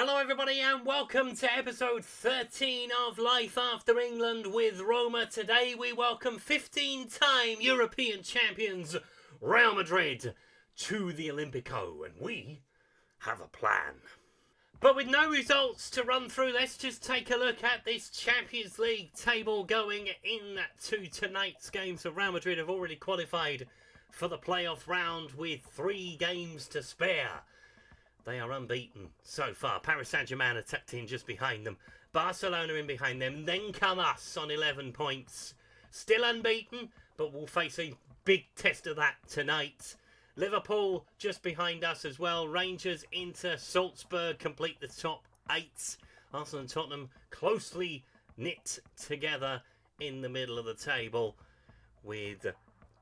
Hello everybody and welcome to episode 13 of Life After England with Roma. Today we welcome 15-time European champions Real Madrid to the Olimpico, and we have a plan. But with no results to run through, let's just take a look at this Champions League table going into tonight's game. So Real Madrid have already qualified for the playoff round with 3 games to spare. They are unbeaten so far. Paris Saint-Germain are tucked in just behind them. Barcelona in behind them. Then come us on 11 points. Still unbeaten, but we'll face a big test of that tonight. Liverpool just behind us as well. Rangers, Inter, Salzburg complete the top 8. Arsenal and Tottenham closely knit together in the middle of the table, with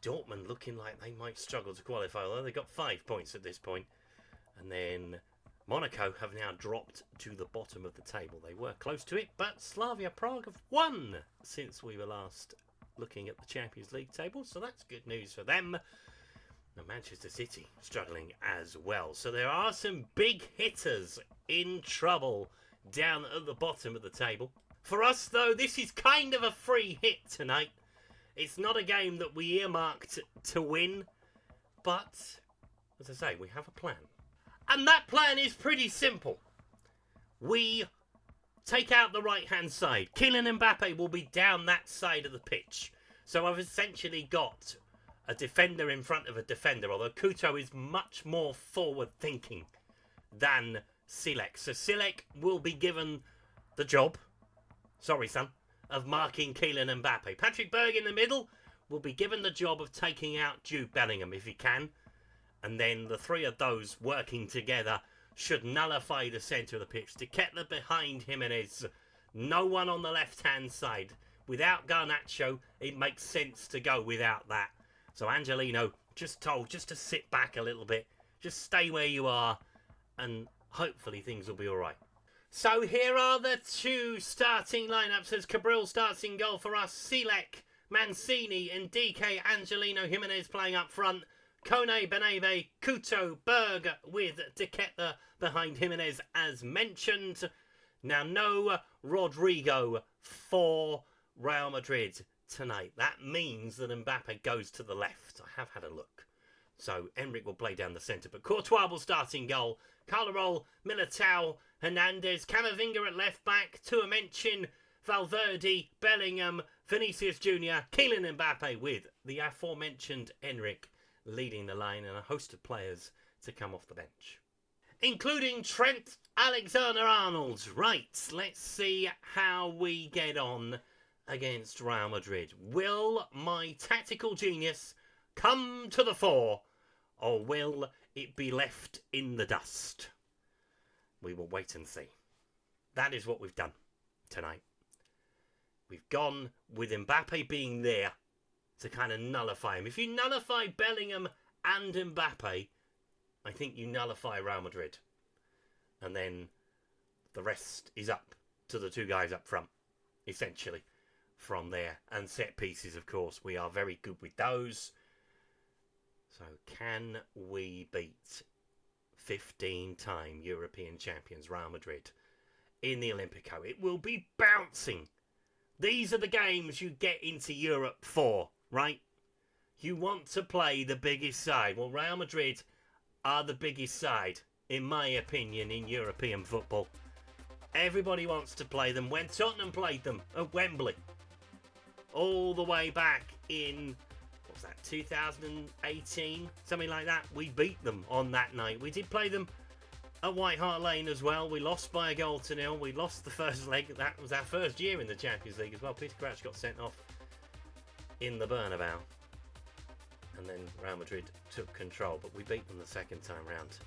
Dortmund looking like they might struggle to qualify, although they've got 5 points at this point. And then Monaco have now dropped to the bottom of the table. They were close to it, but Slavia Prague have won since we were last looking at the Champions League table, so that's good news for them. And Manchester City struggling as well. So there are some big hitters in trouble down at the bottom of the table. For us, though, this is kind of a free hit tonight. It's not a game that we earmarked to win, but, as I say, we have a plan. And that plan is pretty simple. We take out the right-hand side. Kylian Mbappe will be down that side of the pitch. So I've essentially got a defender in front of a defender, although Couto is much more forward-thinking than Silek. So Silek will be given the job, sorry son, of marking Kylian Mbappe. Patrick Berg in the middle will be given the job of taking out Jude Bellingham if he can. And then the 3 of those working together should nullify the centre of the pitch. De Ketelaere behind Jimenez. No one on the left-hand side. Without Garnacho, it makes sense to go without that. So Angelino just told just to sit back a little bit. Just stay where you are, and hopefully things will be all right. So here are the 2 starting lineups as Cabral starts in goal for us. Silek, Mancini and DK Angelino Jimenez playing up front. Kone, Beneve, Couto, Berg with De Ketelaere behind Jimenez as mentioned. Now no Rodrigo for Real Madrid tonight. That means that Mbappe goes to the left. I have had a look. So Enric will play down the centre, but Courtois will start in goal. Carlarol, Militao, Hernandez, Camavinga at left back, Tuamenchin, Valverde, Bellingham, Vinicius Jr, Kylian Mbappe with the aforementioned Enric leading the line, and a host of players to come off the bench, including Trent Alexander-Arnold. Right, let's see how we get on against Real Madrid. Will my tactical genius come to the fore, or will it be left in the dust? We will wait and see. That is what we've done tonight. We've gone with Mbappe being there to kind of nullify him. If you nullify Bellingham and Mbappe, I think you nullify Real Madrid. And then the rest is up to the 2 guys up front, essentially, from there. And set pieces, of course, we are very good with those. So can we beat 15-time European champions Real Madrid in the Olimpico? It will be bouncing. These are the games you get into Europe for, right? You want to play the biggest side. Well, Real Madrid are the biggest side, in my opinion, in European football. Everybody wants to play them. When Tottenham played them at Wembley, all the way back in, what was that, 2018? Something like that. We beat them on that night. We did play them at White Hart Lane as well. We lost by a goal to 0. We lost the first leg. That was our first year in the Champions League as well. Peter Crouch got sent off in the Bernabeu. And then Real Madrid took control. But we beat them the second time round.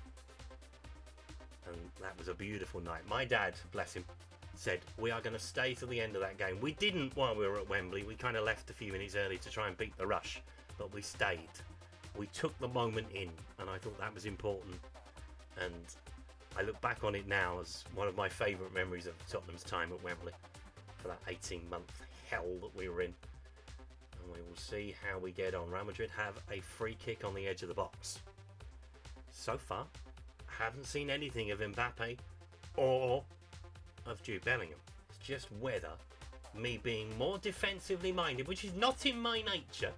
And that was a beautiful night. My dad, bless him, said, we are going to stay till the end of that game. We didn't while we were at Wembley. We kind of left a few minutes early to try and beat the rush. But we stayed. We took the moment in. And I thought that was important. And I look back on it now as one of my favourite memories of Tottenham's time at Wembley for that 18-month hell that we were in. And we will see how we get on. Real Madrid have a free kick on the edge of the box. So far, haven't seen anything of Mbappe or of Jude Bellingham. It's just whether me being more defensively minded, which is not in my nature,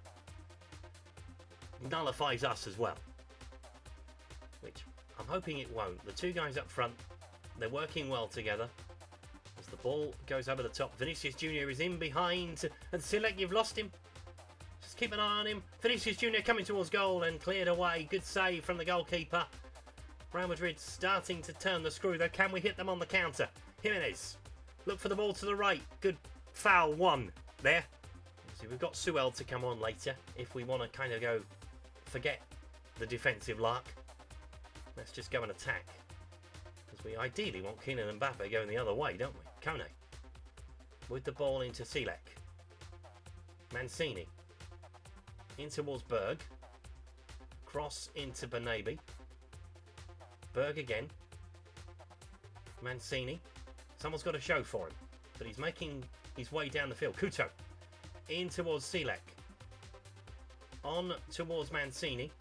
nullifies us as well. Which I'm hoping it won't. The two guys up front, they're working well together. As the ball goes over the top, Vinicius Jr. is in behind, and Silek, you've lost him. Just keep an eye on him. Vinicius Jr. coming towards goal and cleared away. Good save from the goalkeeper. Real Madrid starting to turn the screw though. Can we hit them on the counter? Jimenez, look for the ball to the right. Good foul one there. See, we've got Suel to come on later if we want to kind of go forget the defensive lark. Let's just go and attack. Because we ideally want Kylian and Mbappe going the other way, don't we? Kone. With the ball into Silek. Mancini. In towards Berg. Cross into Benabi. Berg again. Mancini. Someone's got a show for him. But he's making his way down the field. Couto. In towards Silek. On towards Mancini.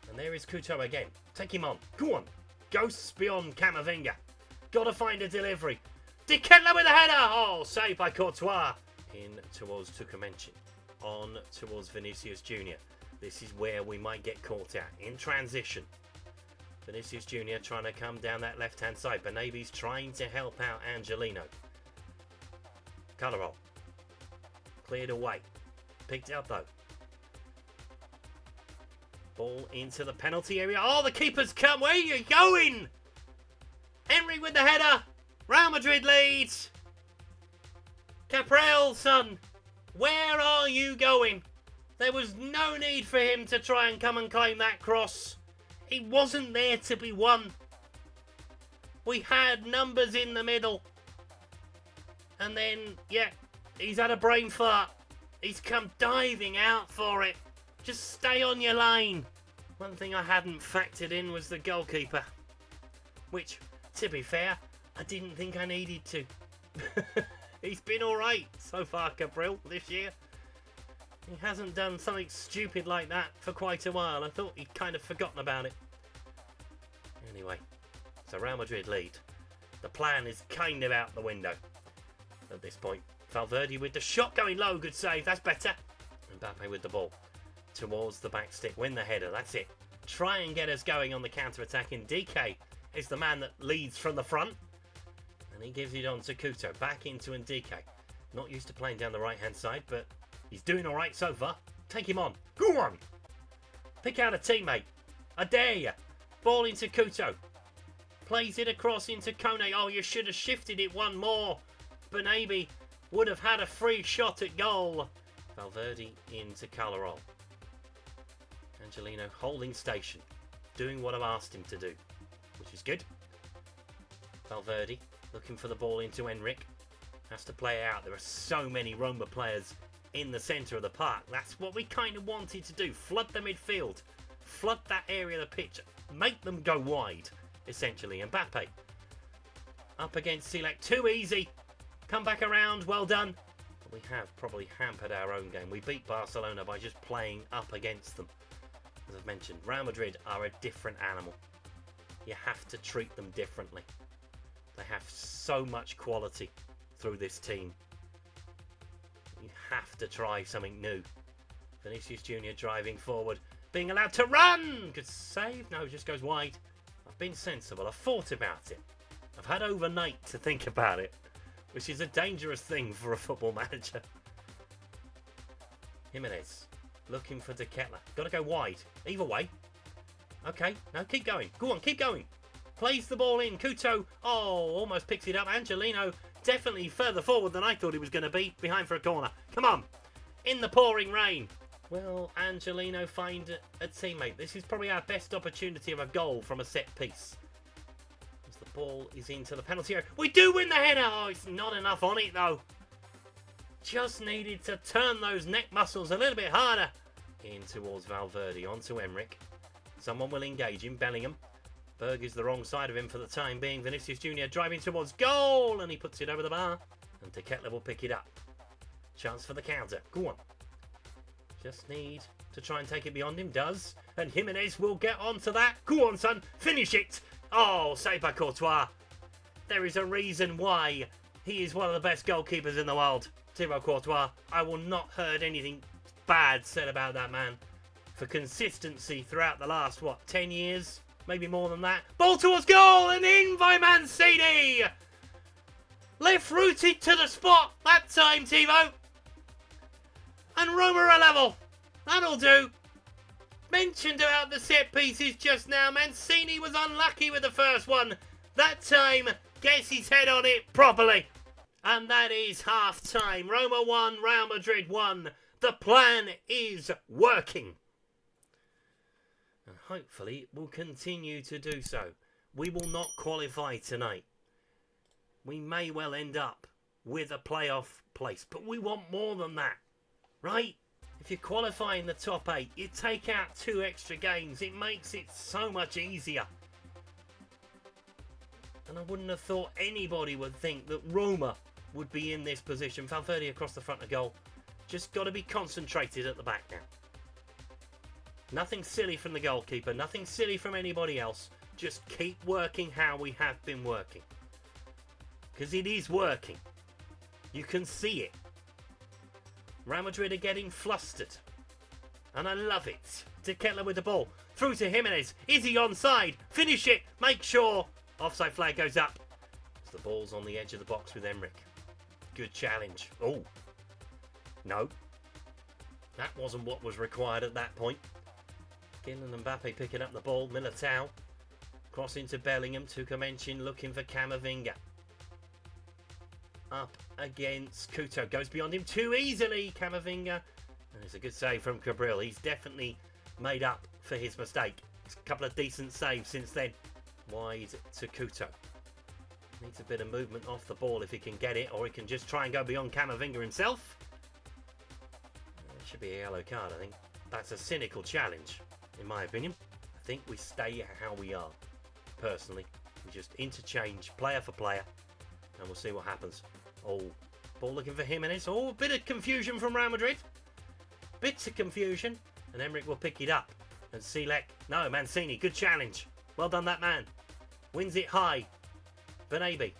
And there is Couto again. Take him on. Go on. Ghosts beyond Camavinga. Gotta find a delivery. De Ketelaere with a header. Oh, saved by Courtois. In towards Tukumenchi. On towards Vinicius Jr. This is where we might get caught out. In transition. Vinicius Jr. trying to come down that left-hand side. Benabi's trying to help out Angelino. Carvalho. Cleared away. Picked up though. Ball into the penalty area. Oh, the keeper's come. Where are you going? Henry with the header. Real Madrid leads. Caprell, son. Where are you going? There was no need for him to try and come and claim that cross. He wasn't there to be won. We had numbers in the middle. And then, yeah, he's had a brain fart. He's come diving out for it. Just stay on your line. One thing I hadn't factored in was the goalkeeper. Which, to be fair, I didn't think I needed to. He's been alright so far, Cabril, this year. He hasn't done something stupid like that for quite a while. I thought he'd kind of forgotten about it. Anyway, so Real Madrid lead. The plan is kind of out the window at this point. Valverde with the shot going low. Good save. That's better. Mbappe with the ball towards the back stick. Win the header. That's it. Try and get us going on the counter-attack. And DK is the man that leads from the front. And he gives it on to Couto. Back into Ndike. Not used to playing down the right-hand side, but he's doing all right so far. Take him on. Go on. Pick out a teammate. I dare you. Ball into Couto. Plays it across into Kone. Oh, you should have shifted it one more. Benabi would have had a free shot at goal. Valverde into Carvalho. Angelino holding station. Doing what I've asked him to do. Which is good. Valverde looking for the ball into Enric. Has to play out. There are so many Roma players in the centre of the park. That's what we kind of wanted to do. Flood the midfield. Flood that area of the pitch. Make them go wide, essentially. Mbappe up against Silek. Too easy. Come back around. Well done. But we have probably hampered our own game. We beat Barcelona by just playing up against them. As I've mentioned, Real Madrid are a different animal. You have to treat them differently. They have so much quality through this team. You have to try something new. Vinicius Jr. driving forward. Being allowed to run! Good save. No, just goes wide. I've been sensible. I've thought about it. I've had overnight to think about it. Which is a dangerous thing for a football manager. Jimenez. Looking for De Ketelaere. Got to go wide. Either way. Okay. No, keep going. Go on, keep going. Plays the ball in. Couto. Oh, almost picks it up. Angelino definitely further forward than I thought he was going to be. Behind for a corner. Come on. In the pouring rain. Will Angelino find a teammate? This is probably our best opportunity of a goal from a set piece. As the ball is into the penalty area. We do win the header. Oh, it's not enough on it though. Just needed to turn those neck muscles a little bit harder. In towards Valverde. On to Enric. Someone will engage him. Bellingham. Berg is the wrong side of him for the time being. Vinicius Jr. driving towards goal. And he puts it over the bar. And De Ketelaere will pick it up. Chance for the counter. Go on. Just need to try and take it beyond him. Does. And Jimenez will get onto that. Go on, son. Finish it. Oh, saved by Courtois. There is a reason why he is one of the best goalkeepers in the world. Thibaut Courtois. I will not heard anything bad said about that man. For consistency throughout the last, 10 years? Maybe more than that. Ball towards goal and in by Mancini! Left rooted to the spot that time, Thibaut. And Roma are level. That'll do. Mentioned about the set pieces just now. Mancini was unlucky with the first one. That time, gets his head on it properly. And that is half time. Roma 1, Real Madrid 1. The plan is working. And hopefully it will continue to do so. We will not qualify tonight. We may well end up with a playoff place. But we want more than that. Right? If you qualify in the top 8, you take out 2 extra games. It makes it so much easier. And I wouldn't have thought anybody would think that Roma would be in this position. Valverde across the front of goal. Just got to be concentrated at the back now. Nothing silly from the goalkeeper. Nothing silly from anybody else. Just keep working how we have been working. Because it is working. You can see it. Real Madrid are getting flustered. And I love it. De Ketelaere with the ball. Through to Jimenez. Is he onside? Finish it. Make sure. Offside flag goes up. As the ball's on the edge of the box with Emric. Good challenge. Oh. No. That wasn't what was required at that point. Kylian Mbappe picking up the ball. Militao. Crossing to Bellingham. Tuchel looking for Camavinga. Up against Couto. Goes beyond him too easily. Camavinga. And it's a good save from Cabril. He's definitely made up for his mistake. It's a couple of decent saves since then. Wide to Couto. Needs a bit of movement off the ball if he can get it. Or he can just try and go beyond Camavinga himself. That should be a yellow card, I think. That's a cynical challenge, in my opinion. I think we stay how we are. Personally. We just interchange player for player. And we'll see what happens. Oh, ball looking for Jimenez. Oh, a bit of confusion from Real Madrid. Bits of confusion. And Emric will pick it up. And Selec. No, Mancini. Good challenge. Well done, that man. Wins it high. Benabi.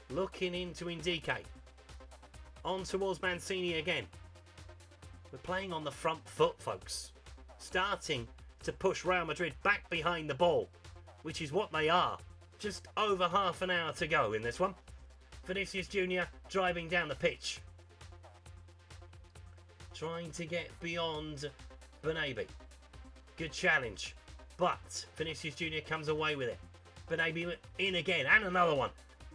Looking into Indike. On towards Mancini again. We're playing on the front foot, folks. Starting to push Real Madrid back behind the ball. Which is what they are. Just over half an hour to go in this one. Vinicius Jr. driving down the pitch. Trying to get beyond Benabi. Good challenge. But Vinicius Jr. comes away with it. Benabi in again. And another one.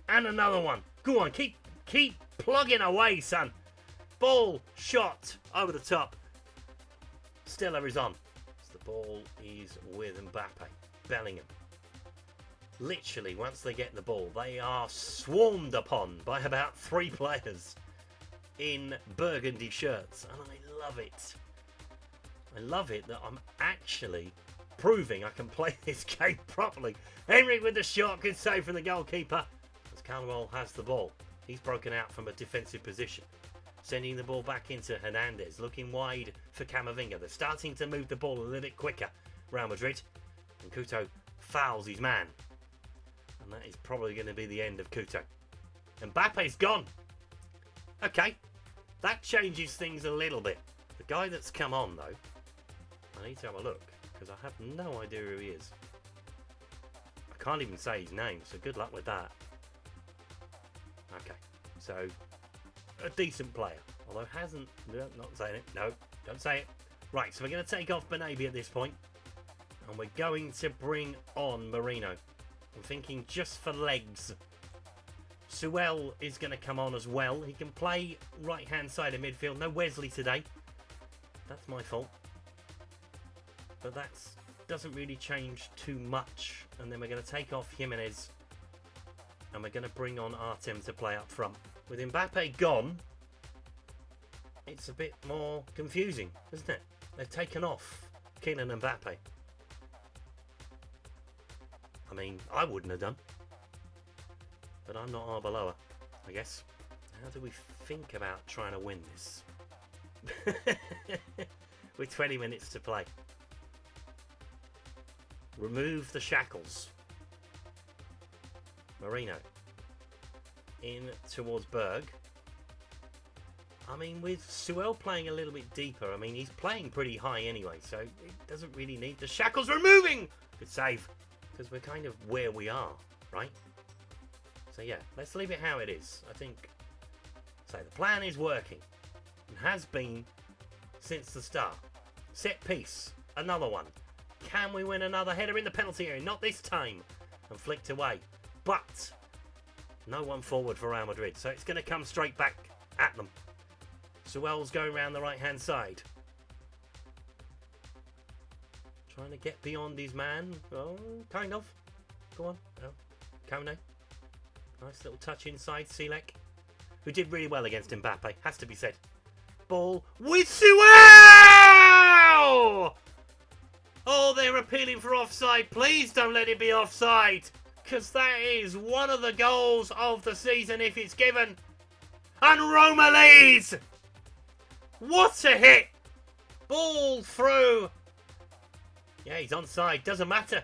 And another one. Go on. Keep plugging away, son. Ball shot over the top. Stiller is on. So the ball is with Mbappe. Bellingham. Literally, once they get the ball, they are swarmed upon by about 3 players in burgundy shirts. And I love it. I love it that I'm actually proving I can play this game properly. Henry with the shot. Good save from the goalkeeper. As Caldwell has the ball. He's broken out from a defensive position. Sending the ball back into Hernandez. Looking wide for Camavinga. They're starting to move the ball a little bit quicker. Real Madrid. And Couto fouls his man. And that is probably going to be the end of Couto. Mbappe's gone. Okay. That changes things a little bit. The guy that's come on, though, I need to have a look. Because I have no idea who he is. I can't even say his name, so good luck with that. Okay. So, a decent player. Although hasn't... No, not saying it. No, don't say it. Right, so we're going to take off Benabi at this point. And we're going to bring on Marino. I'm thinking just for legs. Suel is going to come on as well. He can play right-hand side of midfield. No Wesley today. That's my fault. But that doesn't really change too much. And then we're going to take off Jimenez. And we're going to bring on Artem to play up front. With Mbappe gone, it's a bit more confusing, isn't it? They've taken off Kylian Mbappe. I mean, I wouldn't have done. But I'm not Arbeloa, I guess. How do we think about trying to win this? With 20 minutes to play. Remove the shackles. Marino. In towards Berg. I mean, with Suel playing a little bit deeper, I mean, he's playing pretty high anyway, so it doesn't really need the shackles removing. Good save, because we're kind of where we are, right? So yeah, let's leave it how it is. I think, so the plan is working, and has been since the start. Set piece, another one. Can we win another header in the penalty area? Not this time. And flicked away, but no one forward for Real Madrid, so it's going to come straight back at them. Suel's going around the right-hand side. Trying to get beyond his man. Oh, kind of. Go on. Oh, Kone. Nice little touch inside. Silek, who did really well against Mbappe, has to be said. Ball with Suel! Oh, they're appealing for offside. Please don't let it be offside, because that is one of the goals of the season if it's given. And Roma leads! What a hit! Ball through. Yeah, he's onside. Doesn't matter.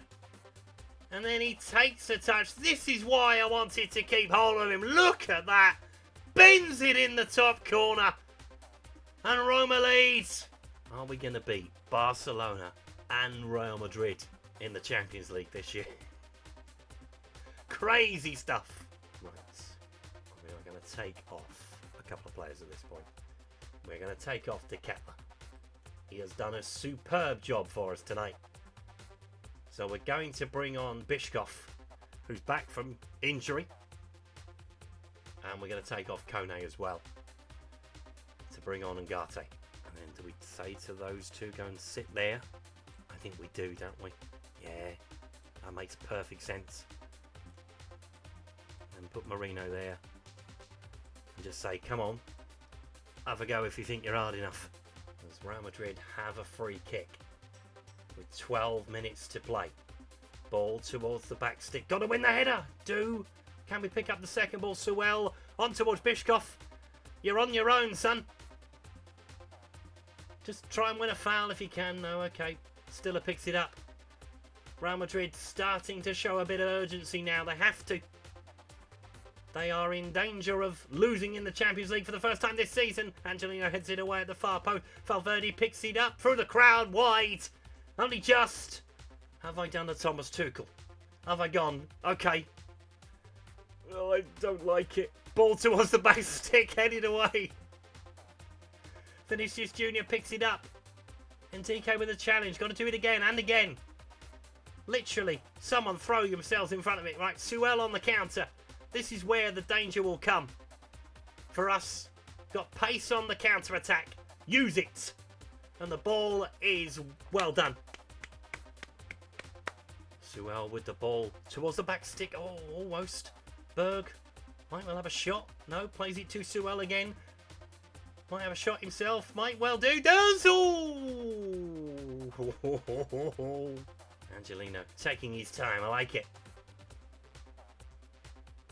And then he takes a touch. This is why I wanted to keep hold of him. Look at that. Bends it in the top corner. And Roma leads. Are we going to beat Barcelona and Real Madrid in the Champions League this year? Crazy stuff. Right. We are going to take off a couple of players at this point. We're going to take off De Ketelaere. He has done a superb job for us tonight. So we're going to bring on Biškov, who's back from injury. And we're going to take off Kone as well to bring on Ngate. And then do we say to those two, go and sit there? I think we do, don't we? Yeah, that makes perfect sense. And put Marino there. And just say, come on. Have a go if you think you're hard enough. As Real Madrid have a free kick with 12 minutes to play. Ball towards the back stick. Got to win the header. Can we pick up the second ball? Suel on towards Biškov. You're on your own, son. Just try and win a foul if you can. No, okay. Stiller picks it up. Real Madrid starting to show a bit of urgency now. They have to. They are in danger of losing in the Champions League for the first time this season. Angelino heads it away at the far post. Valverde picks it up through the crowd wide. Only just. Have I done a Thomas Tuchel? Have I gone? Okay. Oh, I don't like it. Ball towards the back stick, headed away. Vinicius Jr. picks it up. And TK with a challenge. Got to do it again and again. Literally, someone throw themselves in front of it. Right, Suel on the counter. This is where the danger will come. For us, got pace on the counter-attack. Use it. And the ball is well done. Suel with the ball towards the back stick. Oh, almost. Berg might well have a shot. No, plays it to Suel again. Might have a shot himself. Might well do. Does! Oh! Angelino taking his time. I like it.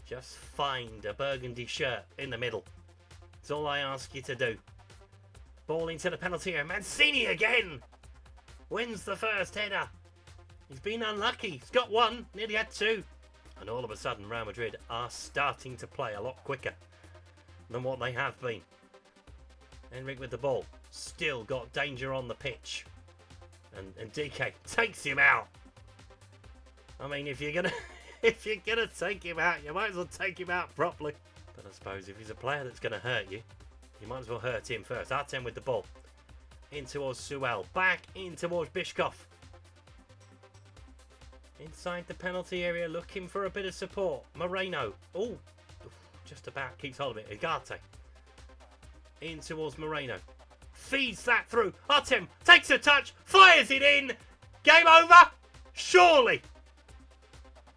Just find a burgundy shirt in the middle. That's all I ask you to do. Ball into the penalty area. Mancini again. Wins the first header. He's been unlucky. He's got one. Nearly had two. And all of a sudden, Real Madrid are starting to play a lot quicker than what they have been. Enric with the ball. Still got danger on the pitch. And DK takes him out. I mean, if you're gonna take him out, you might as well take him out properly. But I suppose if he's a player that's gonna hurt you, you might as well hurt him first. Artem with the ball. In towards Suel. Back in towards Biškov. Inside the penalty area, looking for a bit of support. Moreno. Oh, just about keeps hold of it. Ngate. In towards Moreno. Feeds that through. Artem takes a touch, fires it in. Game over. Surely.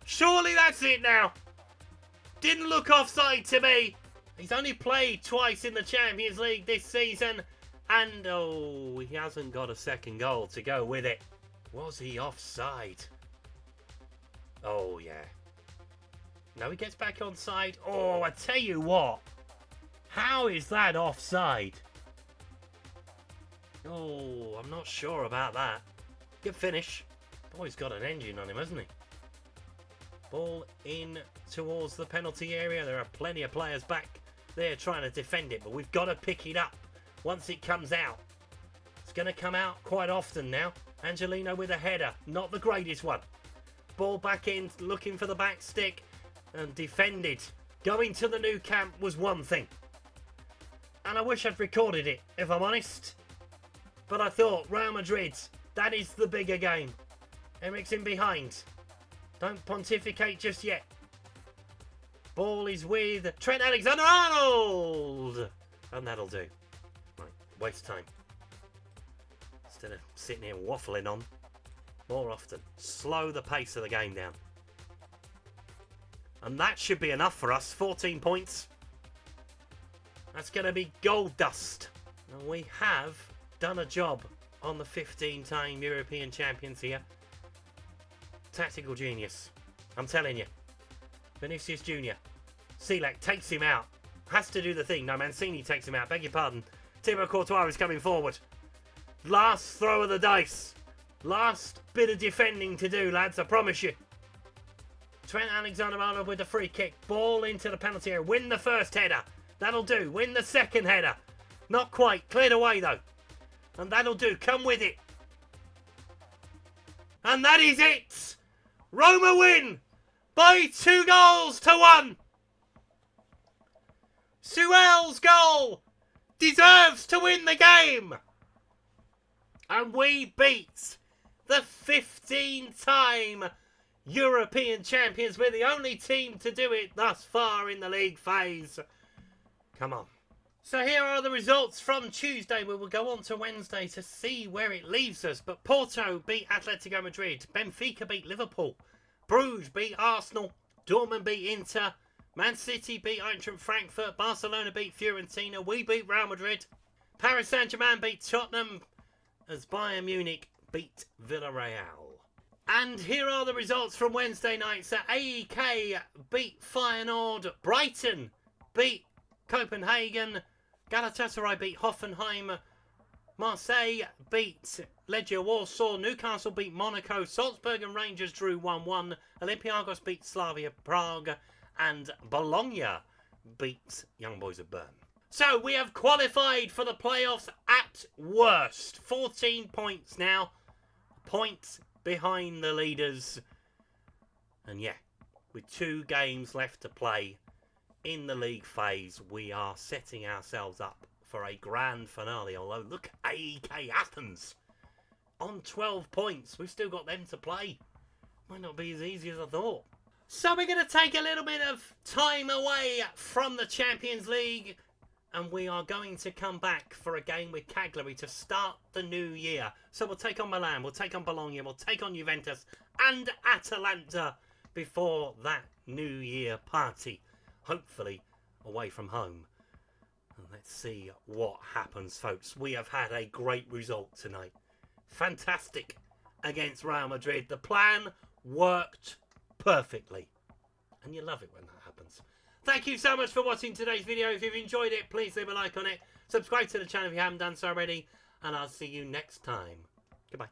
Surely that's it now. Didn't look offside to me. He's only played twice in the Champions League this season. And, oh, he hasn't got a second goal to go with it. Was he offside? Oh, yeah. No, he gets back onside. Oh, I tell you what. How is that offside? Oh, I'm not sure about that. Good finish. Boy's got an engine on him, hasn't he? Ball in towards the penalty area. There are plenty of players back there trying to defend it, but we've got to pick it up once it comes out. It's going to come out quite often now. Angelino with a header, not the greatest one. Ball back in, looking for the back stick and defended. Going to the new camp was one thing. And I wish I'd recorded it, if I'm honest. But I thought, Real Madrid, that is the bigger game. Eric's in behind. Don't pontificate just yet. Ball is with Trent Alexander-Arnold. And that'll do. Right, waste time. Instead of sitting here waffling on. More often, slow the pace of the game down. And that should be enough for us. 14 points. That's going to be gold dust. And we have done a job on the 15-time European champions here. Tactical genius. I'm telling you. Vinicius Jr. Selak takes him out. Has to do the thing. No, Mancini takes him out. Beg your pardon. Thibaut Courtois is coming forward. Last throw of the dice. Last bit of defending to do, lads. I promise you. Trent Alexander-Arnold with the free kick. Ball into the penalty area. Win the first header. That'll do. Win the second header. Not quite. Cleared away, though. And that'll do. Come with it. And that is it. Roma win by 2-1. Suel's goal deserves to win the game. And we beat the 15-time European champions. We're the only team to do it thus far in the league phase. Come on. So here are the results from Tuesday. We will go on to Wednesday to see where it leaves us. But Porto beat Atletico Madrid. Benfica beat Liverpool. Bruges beat Arsenal. Dortmund beat Inter. Man City beat Eintracht Frankfurt. Barcelona beat Fiorentina. We beat Real Madrid. Paris Saint-Germain beat Tottenham. As Bayern Munich beat Villarreal. And here are the results from Wednesday night. So AEK beat Feyenoord. Brighton beat Copenhagen. Galatasaray beat Hoffenheim. Marseille beat Legia Warsaw. Newcastle beat Monaco. Salzburg and Rangers drew 1-1. Olympiacos beat Slavia Prague. And Bologna beat Young Boys of Bern. So we have qualified for the playoffs at worst. 14 points now. Points behind the leaders. And yeah, with 2 games left to play in the league phase, we are setting ourselves up for a grand finale. Although, look at AEK Athens on 12 points. We've still got them to play. Might not be as easy as I thought. So we're going to take a little bit of time away from the Champions League. And we are going to come back for a game with Cagliari to start the new year. So we'll take on Milan, we'll take on Bologna, we'll take on Juventus and Atalanta before that new year party. Hopefully away from home. And let's see what happens, folks. We have had a great result tonight. Fantastic against Real Madrid. The plan worked perfectly. And you love it when that happens. Thank you so much for watching today's video. If you've enjoyed it, please leave a like on it. Subscribe to the channel if you haven't done so already. And I'll see you next time. Goodbye.